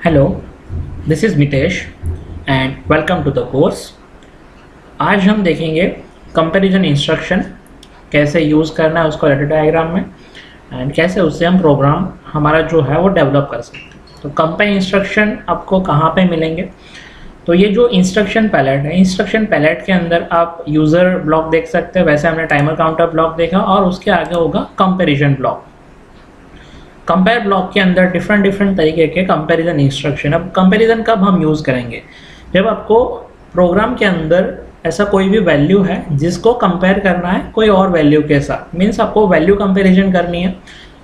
Hello, this is Mitesh and welcome to the course. आज हम देखेंगे कंपैरिजन इंस्ट्रक्शन कैसे यूज़ करना है उसको लेटर डायग्राम में एंड कैसे उससे हम प्रोग्राम हमारा जो है वो डेवलप कर सकते हैं। तो कंपेयर इंस्ट्रक्शन आपको कहाँ पे मिलेंगे? तो ये जो इंस्ट्रक्शन पैलेट है, इंस्ट्रक्शन पैलेट के अंदर आप यूज़र ब्लॉक देख सकते हैं। वैसे हमने टाइमर काउंटर ब्लॉक देखा और उसके आगे होगा कंपैरिजन ब्लॉक। कंपेयर ब्लॉक के अंदर डिफरेंट तरीके के कंपैरिजन इंस्ट्रक्शन। अब कंपैरिजन कब हम यूज़ करेंगे? जब आपको प्रोग्राम के अंदर ऐसा कोई भी वैल्यू है जिसको कंपेयर करना है कोई और वैल्यू के साथ, मीन्स आपको वैल्यू कंपैरिजन करनी है,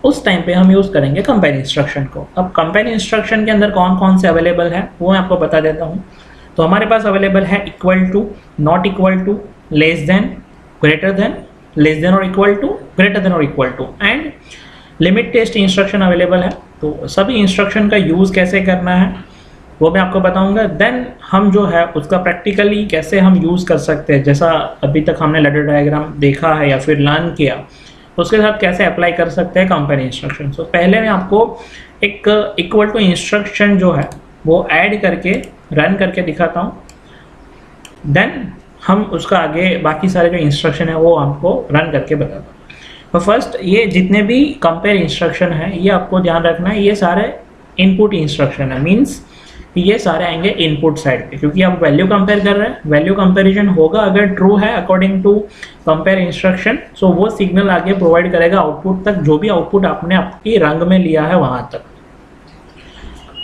उस टाइम पे हम यूज़ करेंगे कंपेयर इंस्ट्रक्शन को। अब कंपेयर इंस्ट्रक्शन के अंदर कौन कौन से अवेलेबल है वो मैं आपको बता देता हूँ। तो हमारे पास अवेलेबल है equal to, not equal to, less than, greater than, less than और इक्वल टू, ग्रेटर देन और equal to and limit test instruction available है। तो सभी इंस्ट्रक्शन का यूज़ कैसे करना है वो मैं आपको बताऊंगा। देन हम जो है उसका प्रैक्टिकली कैसे हम यूज़ कर सकते हैं, जैसा अभी तक हमने लेटर डायग्राम देखा है या फिर लर्न किया, उसके साथ कैसे अप्लाई कर सकते हैं कंपेयर इंस्ट्रक्शन। तो पहले मैं आपको एक इक्वल टू इंस्ट्रक्शन जो है वो ऐड करके रन करके दिखाता हूँ। देन हम उसका आगे बाकी सारे जो इंस्ट्रक्शन है वो आपको रन करके बताता हूँ। तो फर्स्ट ये जितने भी कंपेयर इंस्ट्रक्शन है ये आपको ध्यान रखना है, ये सारे इनपुट इंस्ट्रक्शन है, मींस ये सारे आएंगे इनपुट साइड पे, क्योंकि आप वैल्यू कंपेयर कर रहे हैं। वैल्यू कंपैरिजन होगा अगर ट्रू है अकॉर्डिंग टू कंपेयर इंस्ट्रक्शन, सो वो सिग्नल आगे प्रोवाइड करेगा आउटपुट तक, जो भी आउटपुट आपने आपकी रंग में लिया है वहां तक।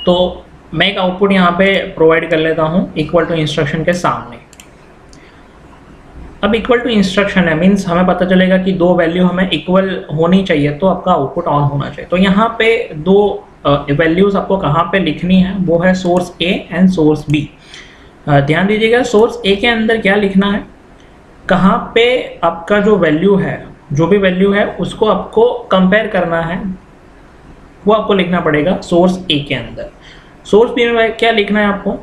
तो मैं एक आउटपुट यहाँ पे प्रोवाइड कर लेता हूँ इक्वल टू इंस्ट्रक्शन के सामने। अब इक्वल टू इंस्ट्रक्शन है, मीन्स हमें पता चलेगा कि दो वैल्यू हमें इक्वल होनी चाहिए तो आपका आउटपुट ऑन होना चाहिए। तो यहाँ पे दो वैल्यूज आपको कहाँ पे लिखनी है, वो है source A and source B. ध्यान दीजिएगा, सोर्स ए के अंदर क्या लिखना है, कहाँ पे आपका जो वैल्यू है, जो भी वैल्यू है उसको आपको कंपेयर करना है, वो आपको लिखना पड़ेगा सोर्स ए के अंदर। सोर्स बी में क्या लिखना है आपको,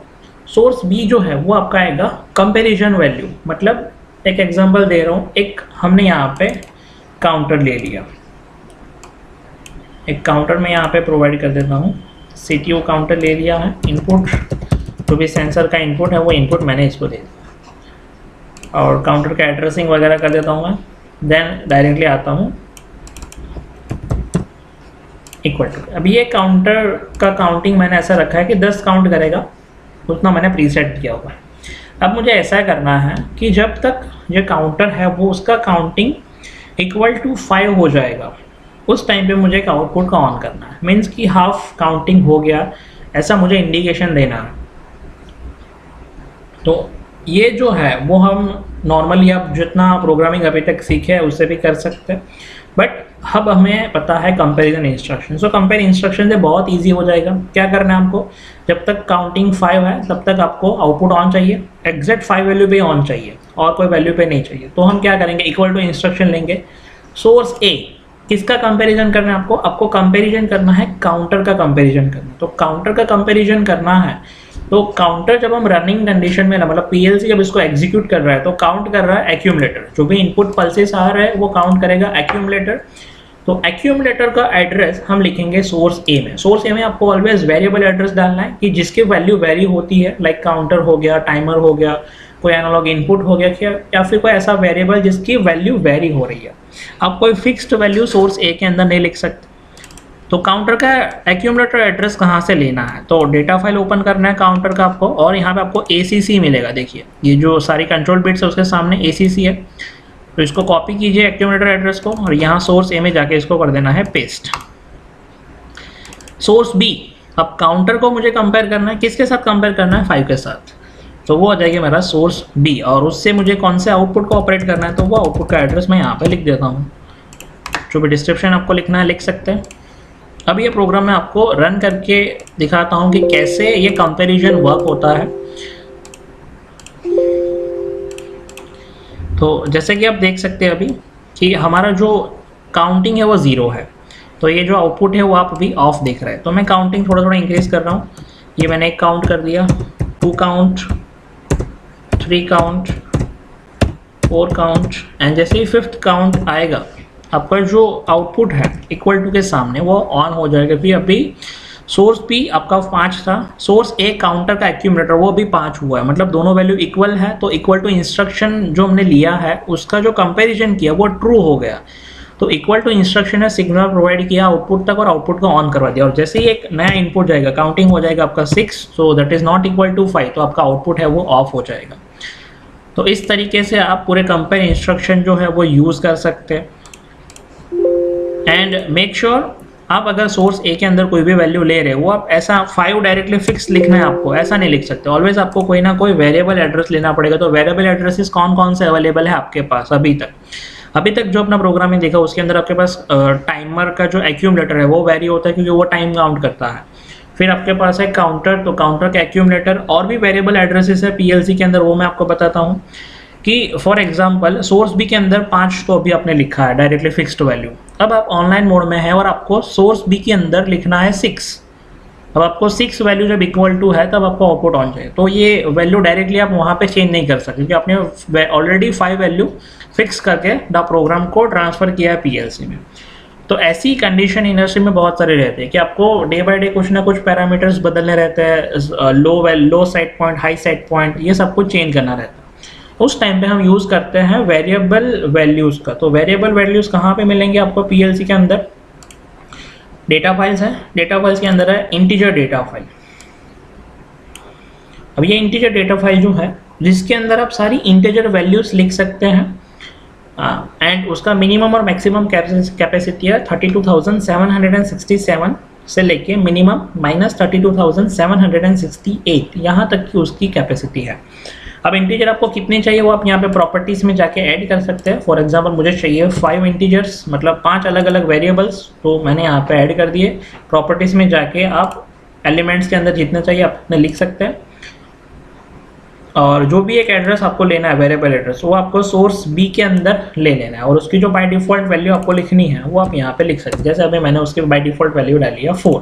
सोर्स बी जो है वो आपका आएगा कंपेरिजन वैल्यू। मतलब एक एग्जांपल दे रहा हूँ, एक हमने यहाँ पे काउंटर ले लिया, एक काउंटर में यहाँ पे प्रोवाइड कर देता हूँ, सीटीओ काउंटर ले लिया है। इनपुट जो भी सेंसर का इनपुट है वो इनपुट मैंने इसको दे दिया और काउंटर का एड्रेसिंग वगैरह कर देता हूँ मैं। देन डायरेक्टली आता हूँ इक्वल टू। अब ये काउंटर का काउंटिंग मैंने ऐसा रखा है कि 10 काउंट करेगा, उतना मैंने प्रीसेट किया हुआ है। अब मुझे ऐसा करना है कि जब तक ये काउंटर है वो उसका काउंटिंग इक्वल टू 5 हो जाएगा, उस टाइम पे मुझे एक आउटपुट का ऑन करना है, मीन्स कि हाफ काउंटिंग हो गया ऐसा मुझे इंडिकेशन देना है। तो ये जो है वो हम नॉर्मली आप जितना प्रोग्रामिंग अभी तक सीखे हैं उससे भी कर सकते हैं, बट अब हमें पता है comparison instruction. So compare instruction से बहुत इजी हो जाएगा। क्या करना है आपको, जब तक काउंटिंग 5 है तब तक आपको आउटपुट ऑन चाहिए, एग्जैक्ट 5 वैल्यू पे ऑन चाहिए और कोई वैल्यू पे नहीं चाहिए। तो हम क्या करेंगे, इक्वल टू इंस्ट्रक्शन लेंगे, सोर्स ए किसका कंपैरिजन करना है आपको, आपको कंपैरिजन करना है काउंटर का कंपैरिजन करना है। तो काउंटर का कंपैरिजन करना है तो काउंटर जब हम रनिंग कंडीशन में, मतलब पीएलसी जब इसको एग्जीक्यूट कर रहा है तो काउंट कर रहा है एक्यूमुलेटर, जो भी इनपुट पल्सेस आ रहा है वो काउंट करेगा एक्यूमुलेटर। तो एक्यूमुलेटर का एड्रेस हम लिखेंगे सोर्स ए में। सोर्स ए में आपको ऑलवेज वेरिएबल एड्रेस डालना है कि जिसकी वैल्यू वेरी होती है, लाइक काउंटर हो गया, टाइमर हो गया, कोई एनालॉग इनपुट हो गया या फिर कोई ऐसा वेरिएबल जिसकी वैल्यू वेरी हो रही है। आप कोई फिक्स्ड वैल्यू सोर्स ए के अंदर नहीं लिख सकते। तो काउंटर का एक्यूमुलेटर एड्रेस कहाँ से लेना है, तो डेटा फाइल ओपन करना है काउंटर का आपको, और यहाँ पे आपको ACC मिलेगा। देखिए ये जो सारी कंट्रोल बिट्स है उसके सामने ACC है, तो इसको कॉपी कीजिए एक्यूमुलेटर एड्रेस को और यहाँ सोर्स ए में जाके इसको कर देना है पेस्ट। सोर्स बी, अब काउंटर को मुझे कंपेयर करना है, किसके साथ कंपेयर करना है, 5 के साथ, तो वो आ जाएगा मेरा सोर्स बी। और उससे मुझे कौन से आउटपुट को ऑपरेट करना है, तो वो आउटपुट का एड्रेस मैं यहाँ पे लिख देता हूँ। जो भी डिस्क्रिप्शन आपको लिखना है लिख सकते हैं। अब ये प्रोग्राम मैं आपको रन करके दिखाता हूँ कि कैसे ये कंपैरिजन वर्क होता है। तो जैसे कि आप देख सकते हैं अभी कि हमारा जो काउंटिंग है वो 0 है, तो ये जो आउटपुट है वो आप अभी ऑफ देख रहे हैं। तो मैं काउंटिंग थोड़ा थोड़ा इंक्रीज कर रहा हूँ। ये मैंने एक काउंट कर दिया, 2 काउंट, 3 काउंट, 4 काउंट एंड जैसे ही 5th काउंट आएगा आपका जो आउटपुट है इक्वल टू के सामने वो ऑन हो जाएगा। फिर अभी सोर्स बी आपका 5 था, सोर्स ए काउंटर का एक्यूमुलेटर वो भी 5 हुआ है, मतलब दोनों वैल्यू इक्वल है, तो इक्वल टू इंस्ट्रक्शन जो हमने लिया है उसका जो कंपैरिजन किया वो ट्रू हो गया। तो इक्वल टू इंस्ट्रक्शन ने सिग्नल प्रोवाइड किया आउटपुट तक और आउटपुट को ऑन करवा दिया, और जैसे ही एक नया इनपुट जाएगा काउंटिंग हो जाएगा आपका 6, so that is not equal to 5, तो आपका आउटपुट है वो ऑफ हो जाएगा। तो इस तरीके से आप पूरे कंपेयर इंस्ट्रक्शन जो है वो यूज़ कर सकते हैं। एंड मेक श्योर आप अगर सोर्स ए के अंदर कोई भी वैल्यू ले रहे हो, आप ऐसा 5 डायरेक्टली फिक्स लिखना है आपको, ऐसा नहीं लिख सकते, ऑलवेज आपको कोई ना कोई वेरिएबल एड्रेस लेना पड़ेगा। तो वेरिएबल एड्रेसेस कौन कौन से अवेलेबल है आपके पास अभी तक जो अपना प्रोग्रामिंग देखा उसके अंदर आपके पास टाइमर का जो एक्यूमुलेटर है वो वेरी होता है क्योंकि वो टाइम काउंट करता है। फिर आपके पास है काउंटर, तो काउंटर का एक्यूमुलेटर और भी वेरिएबल एड्रेसेस है पीएलसी के अंदर, वो मैं आपको बताता हूँ कि फॉर एग्जांपल सोर्स बी के अंदर 5 तो अभी आपने लिखा है डायरेक्टली फिक्स्ड वैल्यू। अब आप ऑनलाइन मोड में है और आपको सोर्स बी के अंदर लिखना है 6। अब आपको 6 वैल्यू जब इक्वल टू है तब आपको आउटपुट ऑन चाहिए, तो ये वैल्यू डायरेक्टली आप वहाँ पे चेंज नहीं कर सकते क्योंकि आपने ऑलरेडी 5 वैल्यू फिक्स करके द प्रोग्राम को ट्रांसफ़र किया है पीएलसी में। तो ऐसी कंडीशन इंडस्ट्री में बहुत सारे रहते हैं कि आपको डे बाय डे कुछ ना कुछ पैरामीटर्स बदलने रहते हैं, लो set point, high set point, ये सब कुछ चेंज करना रहता है। उस टाइम पे हम यूज़ करते हैं वेरिएबल वैल्यूज़ का। तो वेरिएबल वैल्यूज़ कहाँ पे मिलेंगे आपको पीएलसी के अंदर? डेटा फाइल्स है, डेटा फाइल्स के अंदर है इंटीजर डेटा फाइल। अब ये इंटीजर डेटा फाइल जो है जिसके अंदर आप सारी इंटीजर वैल्यूज़ लिख सकते हैं, एंड उसका मिनिमम और मैक्सिमम कैपेसिटी है 32,767 से लेके मिनिमम -32,768 यहाँ तक की उसकी कैपेसिटी है। अब इंटीजर आपको कितने चाहिए वो आप यहाँ पे प्रॉपर्टीज़ में जाके ऐड कर सकते हैं। फॉर एग्जांपल मुझे चाहिए 5 इंटीजर्स, मतलब 5 अलग अलग वेरिएबल्स, तो मैंने यहाँ पे ऐड कर दिए। प्रॉपर्टीज़ में जाके आप एलिमेंट्स के अंदर जितने चाहिए आप उतने लिख सकते हैं, और जो भी एक एड्रेस आपको लेना है वेरिएबल एड्रेस वो आपको सोर्स बी के अंदर ले लेना है, और उसकी जो बाय डिफ़ॉल्ट वैल्यू आपको लिखनी है वो आप यहाँ पे लिख सकते हैं। जैसे अभी मैंने उसकी बाय डिफ़ॉल्ट वैल्यू डाली है 4।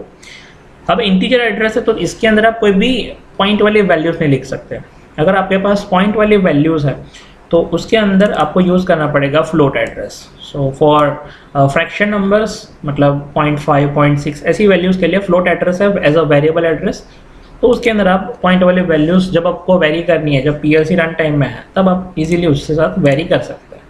अब इंटीजर एड्रेस है तो इसके अंदर आप कोई भी पॉइंट वाली वैल्यूज़ नहीं लिख सकते। अगर आपके पास पॉइंट वाली वैल्यूज़ है तो उसके अंदर आपको यूज़ करना पड़ेगा float address. So for fraction numbers मतलब 0.5, 0.6 ऐसी वैल्यूज़ के लिए फ्लोट एड्रेस है एज अ वेरिएबल एड्रेस। तो उसके अंदर आप पॉइंट वाली वैल्यूज़ जब आपको वेरी करनी है, जब पीएलसी रन टाइम में है, तब आप इजीली उसके साथ वेरी कर सकते हैं।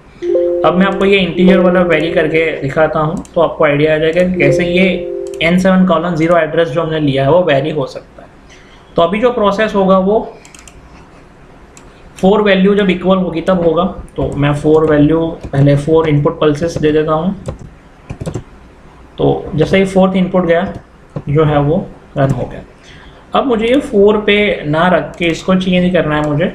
अब मैं आपको ये इंटीजर वाला वेरी करके दिखाता हूँ तो आपको आइडिया आ जाएगा कि कैसे ये N7:0 एड्रेस जो हमने लिया है वो वेरी हो सकता है। तो अभी जो प्रोसेस होगा वो 4 वैल्यू जब इक्वल होगी तब होगा। तो मैं 4 वैल्यू पहले 4 इनपुट पल्सेस दे देता हूँ। तो जैसे ही 4th इनपुट गया जो है वो रन हो गया। अब मुझे ये 4 पे ना रख के इसको चेंज करना है मुझे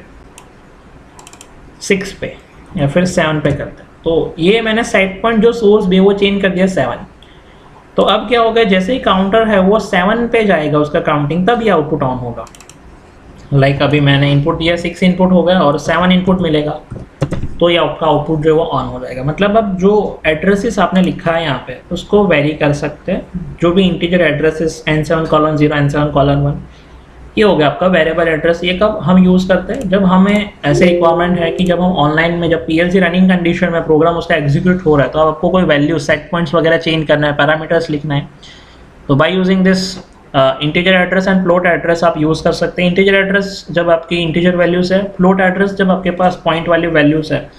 6 पे या फिर 7 पे करते हैं। तो ये मैंने सेट पॉइंट जो सोर्स भी वो चेंज कर दिया 7। तो अब क्या होगा, जैसे ही काउंटर है वो 7 पे जाएगा उसका काउंटिंग, तब ये आउटपुट ऑन होगा। लाइक अभी मैंने इनपुट दिया 6 इनपुट हो गया और 7 इनपुट मिलेगा, तो ये आपका आउटपुट जो है वो ऑन हो जाएगा। मतलब अब जो एड्रेसेस आपने लिखा है यहाँ पे उसको वेरी कर सकते हैं। जो भी इंटीजर एड्रेसेस N7:0, N7:1, ये हो गया आपका वेरिएबल एड्रेस। ये कब हम यूज़ करते हैं, जब हमें ऐसे रिक्वायरमेंट है कि जब हम ऑनलाइन में, जब पीएलसी रनिंग कंडीशन में प्रोग्राम उसका एग्जीक्यूट हो रहा है, तो आपको कोई वैल्यू सेट पॉइंट्स वगैरह चेंज करना है, पैरामीटर्स लिखना है, तो by using this integer address and float address आप यूज़ कर सकते हैं। इंटीजर एड्रेस जब आपकी इंटीजर वैल्यूज़ है, फ्लोट एड्रेस जब आपके पास पॉइंट वाली वैल्यूज़ है,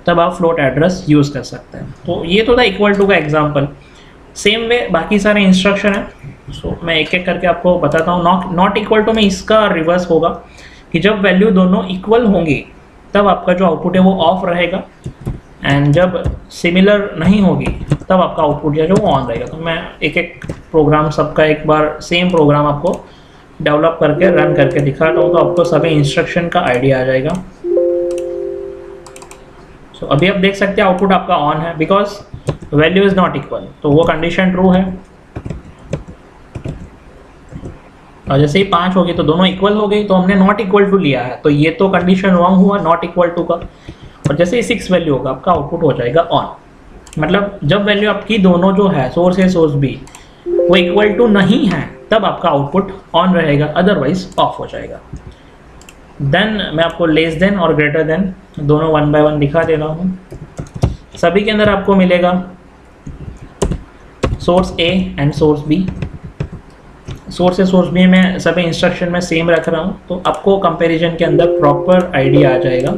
तब आप फ्लोट एड्रेस यूज़ कर सकते हैं। तो ये तो था इक्वल टू का एग्जांपल। सेम वे बाकी सारे इंस्ट्रक्शन है। सो मैं एक एक करके आपको बताता हूँ। नॉट इक्वल टू में इसका रिवर्स होगा कि जब वैल्यू दोनों इक्वल होंगी तब आपका जो आउटपुट है वो ऑफ रहेगा, एंड जब सिमिलर नहीं होगी तब आपका आउटपुट जो है वो ऑन रहेगा। तो मैं एक एक प्रोग्राम सबका एक बार सेम प्रोग्राम आपको डेवलप करके रन करके दिखाता हूँ, तो आपको सभी इंस्ट्रक्शन का आइडिया आ जाएगा। सो अभी आप देख सकते हैं आउटपुट आपका ऑन है because value is not equal, तो वो कंडीशन ट्रू है। और जैसे ही 5 होगी तो दोनों इक्वल हो गई, तो हमने नॉट इक्वल टू लिया है, तो ये तो कंडीशन रॉन्ग हुआ नॉट इक्वल टू का। और जैसे ही 6 वैल्यू होगा आपका आउटपुट हो जाएगा ऑन। मतलब जब वैल्यू आपकी दोनों जो है सोर्स ए सोर्स बी वो इक्वल टू नहीं है तब आपका आउटपुट ऑन रहेगा, अदरवाइज ऑफ हो जाएगा। देन मैं आपको लेस देन और ग्रेटर देन दोनों 1 by 1 दिखा दे रहा हूँ। सभी के अंदर आपको मिलेगा source A and source B. Source से सोर्स भी मैं सभी इंस्ट्रक्शन में सेम रख रहा हूँ, तो आपको कंपैरिजन के अंदर प्रॉपर आइडिया आ जाएगा।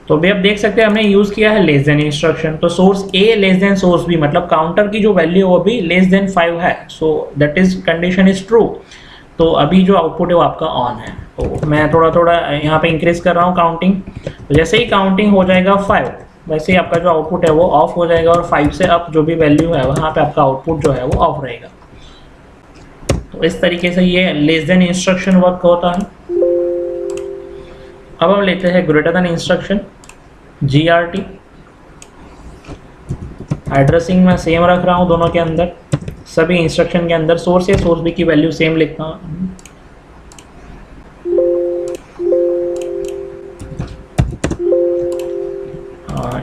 तो भी आप देख सकते हैं हमने यूज किया है लेस देन इंस्ट्रक्शन, तो सोर्स ए लेस देन सोर्स बी, मतलब काउंटर की जो वैल्यू है वो भी लेस देन 5 है, सो that is condition is true. तो अभी जो आउटपुट है वो आपका ऑन है। तो मैं थोड़ा थोड़ा यहाँ पे इंक्रीज कर रहा हूँ काउंटिंग, तो जैसे ही काउंटिंग हो जाएगा 5, वैसे ही आपका जो आउटपुट है वो ऑफ हो जाएगा, और 5 से अप जो भी वैल्यू है वहाँ पे आपका आउटपुट जो है वो ऑफ रहेगा। तो इस तरीके से ये लेस देन इंस्ट्रक्शन वर्क होता है। अब हम लेते हैं greater than instruction, GRT। Addressing में सेम रख रहा हूँ दोनों के अंदर, सभी इंस्ट्रक्शन के अंदर सोर्स ए सोर्स बी की वैल्यू सेम लिखता हूँ।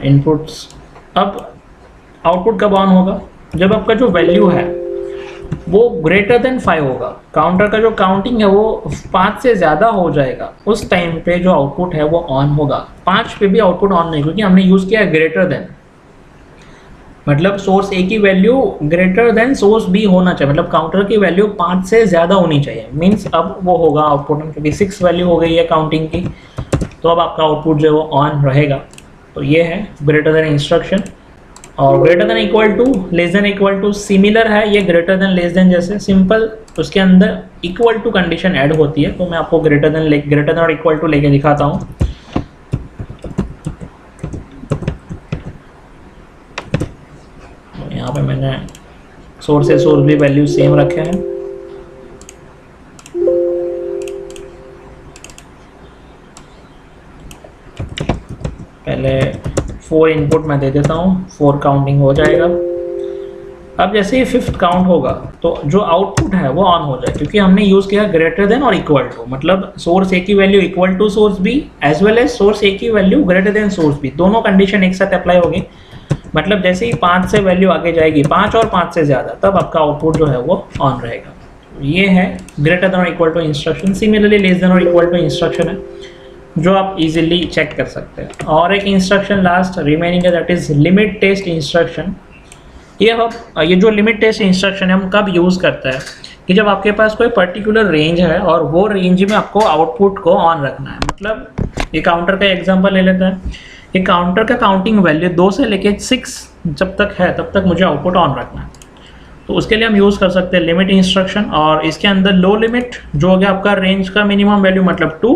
इनपुट्स, अब आउटपुट कब ऑन होगा? जब आपका जो वैल्यू है वो ग्रेटर देन 5 होगा, काउंटर का जो काउंटिंग है वो 5 से ज़्यादा हो जाएगा, उस टाइम पे जो आउटपुट है वो ऑन होगा। 5 पे भी आउटपुट ऑन नहीं, क्योंकि हमने यूज़ किया है ग्रेटर देन, मतलब सोर्स ए की value greater than source B होना चाहिए, मतलब काउंटर की वैल्यू 5 से ज़्यादा होनी चाहिए। मीन्स अब वो होगा आउटपुट, क्योंकि 6 वैल्यू हो गई है काउंटिंग की, तो अब आपका आउटपुट जो है वो ऑन रहेगा। तो ये है ग्रेटर देन इंस्ट्रक्शन। और greater than equal to, less than equal to similar है, ये ग्रेटर देन लेस देन जैसे सिंपल, उसके अंदर इक्वल टू कंडीशन ऐड होती है। तो मैं आपको ग्रेटर देन और इक्वल टू लेके दिखाता हूँ। तो यहाँ पे मैंने सोर्स से सोर्स भी वैल्यू सेम रखे हैं। पहले 4 इनपुट मैं दे देता हूँ, 4 काउंटिंग हो जाएगा। अब जैसे ही 5th काउंट होगा तो जो आउटपुट है वो ऑन हो जाए, क्योंकि हमने यूज़ किया ग्रेटर देन और इक्वल टू, मतलब सोर्स ए की value equal to source B as well as source A की value greater than source B, दोनों कंडीशन एक साथ अप्लाई होगी। मतलब जैसे ही 5 से वैल्यू आगे जाएगी, 5 और 5 से ज़्यादा, तब आपका आउटपुट जो है वो ऑन रहेगा। ये है ग्रेटर देन और equal to instruction. Similarly less than और इक्वल टू इंस्ट्रक्शन है जो आप इजीली चेक कर सकते हैं। और एक इंस्ट्रक्शन लास्ट रिमेनिंग है, that is limit test instruction. ये जो लिमिट टेस्ट इंस्ट्रक्शन है हम कब यूज़ करते हैं कि जब आपके पास कोई पर्टिकुलर रेंज है और वो रेंज में आपको आउटपुट को ऑन रखना है। मतलब ये काउंटर का एग्जांपल ले लेते हैं, ये काउंटर का काउंटिंग वैल्यू 2 से लेके 6 जब तक है तब तक मुझे आउटपुट ऑन रखना है। तो उसके लिए हम यूज़ कर सकते हैं लिमिट इंस्ट्रक्शन, और इसके अंदर लो लिमिट जो हो गया आपका रेंज का मिनिमम वैल्यू मतलब 2,